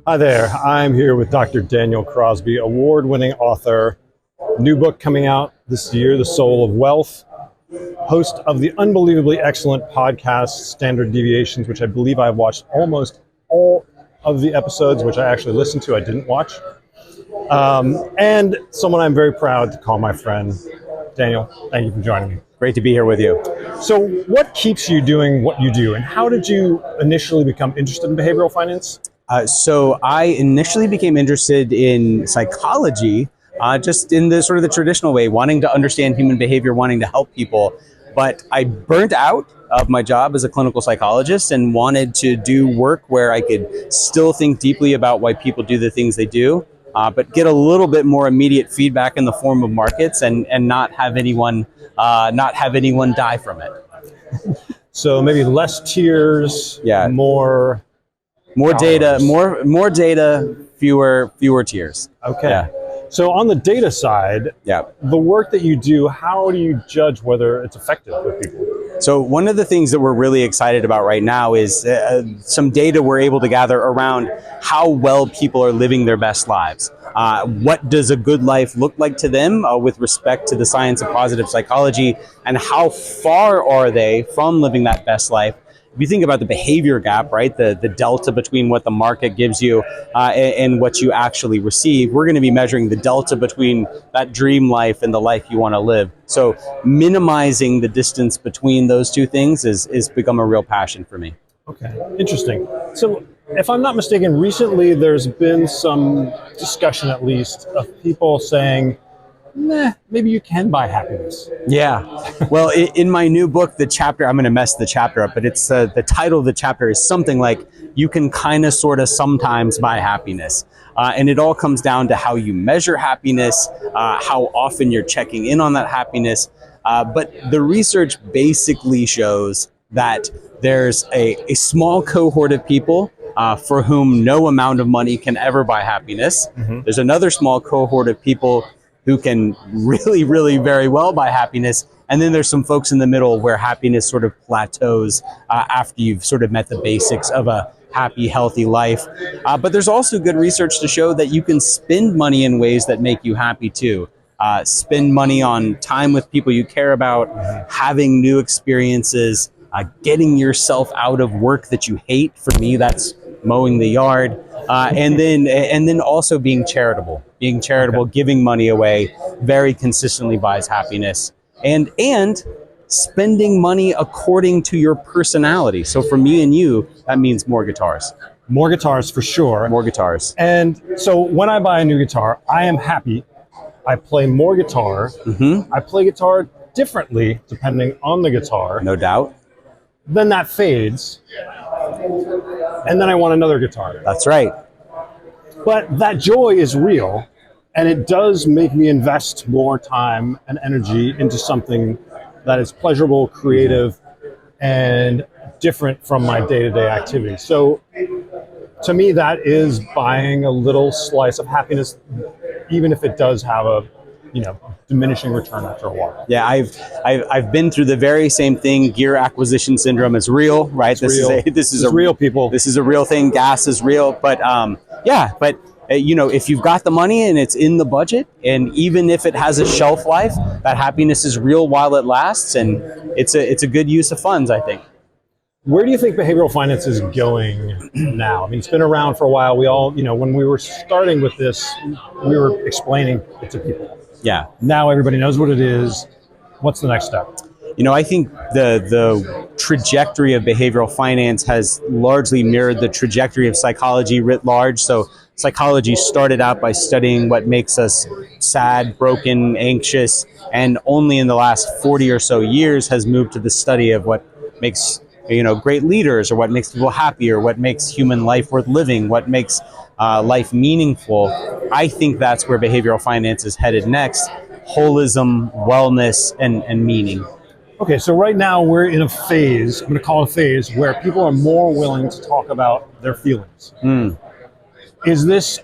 Hi there, I'm here with Dr. Daniel Crosby, award-winning author, new book coming out this year, The Soul of Wealth, host of the unbelievably excellent podcast, Standard Deviations, which I believe I've watched almost all of the episodes, which I actually listened to, I didn't watch, and someone I'm very proud to call my friend. Daniel, thank you for joining me. Great to be here with you. So what keeps you doing what you do, and how did you initially become interested in behavioral finance? So I initially became interested in psychology, just in the sort of the traditional way, wanting to understand human behavior, wanting to help people. But I burnt out of my job as a clinical psychologist and wanted to do work where I could still think deeply about why people do the things they do, but get a little bit more immediate feedback in the form of markets and not have anyone die from it. So maybe less tiers, more data, more data, fewer tiers. Okay. Yeah. So on the data side, the work that you do, how do you judge whether it's effective with people? So one of the things that we're really excited about right now is some data we're able to gather around how well people are living their best lives. What does a good life look like to them with respect to the science of positive psychology, and how far are they from living that best life? If you think about the behavior gap, right, the delta between what the market gives you and what you actually receive, we're going to be measuring the delta between that dream life and the life you want to live. So minimizing the distance between those two things is become a real passion for me. Okay, interesting. So if I'm not mistaken, recently there's been some discussion, at least, of people saying, maybe you can buy happiness. Yeah. Well, in my new book, the chapter, I'm going to mess the chapter up, but it's the title of the chapter is something like, you can kind of sort of sometimes buy happiness. And it all comes down to how you measure happiness, how often you're checking in on that happiness. But the research basically shows that there's a small cohort of people for whom no amount of money can ever buy happiness. Mm-hmm. There's another small cohort of people who can really, really very well buy happiness. And then there's some folks in the middle where happiness sort of plateaus after you've sort of met the basics of a happy, healthy life. But there's also good research to show that you can spend money in ways that make you happy too. Spend money on time with people you care about, having new experiences, getting yourself out of work that you hate. For me, that's mowing the yard. And then also being charitable, okay. Giving money away very consistently buys happiness, and spending money according to your personality. So for me and you, that means more guitars. More guitars for sure. More guitars. And so when I buy a new guitar, I am happy. I play more guitar. Mm-hmm. I play guitar differently depending on the guitar. No doubt. Then that fades. And then I want another guitar. That's right. But that joy is real, and it does make me invest more time and energy into something that is pleasurable, creative, and different from my day-to-day activities. So to me, that is buying a little slice of happiness, even if it does have a diminishing return after a while. Yeah, I've been through the very same thing. Gear acquisition syndrome is real, right? This is real, people. This is a real thing. Gas is real, but if you've got the money and it's in the budget, and even if it has a shelf life, that happiness is real while it lasts, and it's a good use of funds, I think. Where do you think behavioral finance is going now? I mean, it's been around for a while. We all, when we were starting with this, we were explaining it to people. Yeah. Now everybody knows what it is. What's the next step? I think the trajectory of behavioral finance has largely mirrored the trajectory of psychology writ large. So psychology started out by studying what makes us sad, broken, anxious, and only in the last 40 or so years has moved to the study of what makes great leaders, or what makes people happy, or what makes human life worth living, what makes life meaningful. I think that's where behavioral finance is headed next: holism, wellness, and meaning. Okay, so right now we're in a phase, I'm going to call it a phase, where people are more willing to talk about their feelings. Is this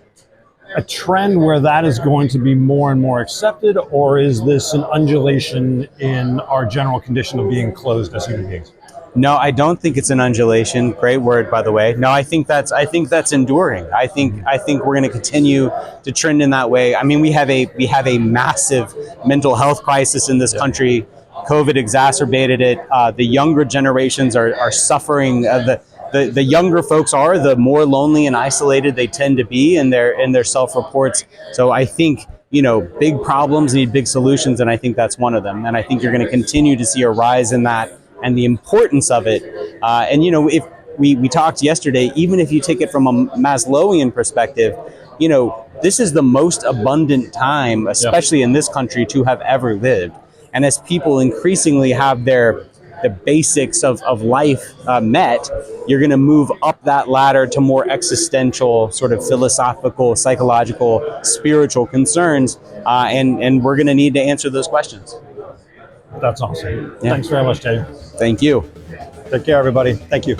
a trend where that is going to be more and more accepted, or is this an undulation in our general condition of being closed as human beings? No, I don't think it's an undulation. Great word, by the way. No, I think that's enduring. I think we're going to continue to trend in that way. I mean, we have a massive mental health crisis in this country. COVID exacerbated it. The younger generations are suffering. The younger folks are, the more lonely and isolated they tend to be in their self-reports. So I think, big problems need big solutions, and I think that's one of them. And I think you're going to continue to see a rise in that and the importance of it. If we talked yesterday, even if you take it from a Maslowian perspective, this is the most abundant time, especially in this country, to have ever lived. And as people increasingly have the basics of life met, you're going to move up that ladder to more existential, sort of philosophical, psychological, spiritual concerns, and we're going to need to answer those questions. That's awesome. Yeah. Thanks very much, Daniel. Thank you. Take care, everybody. Thank you.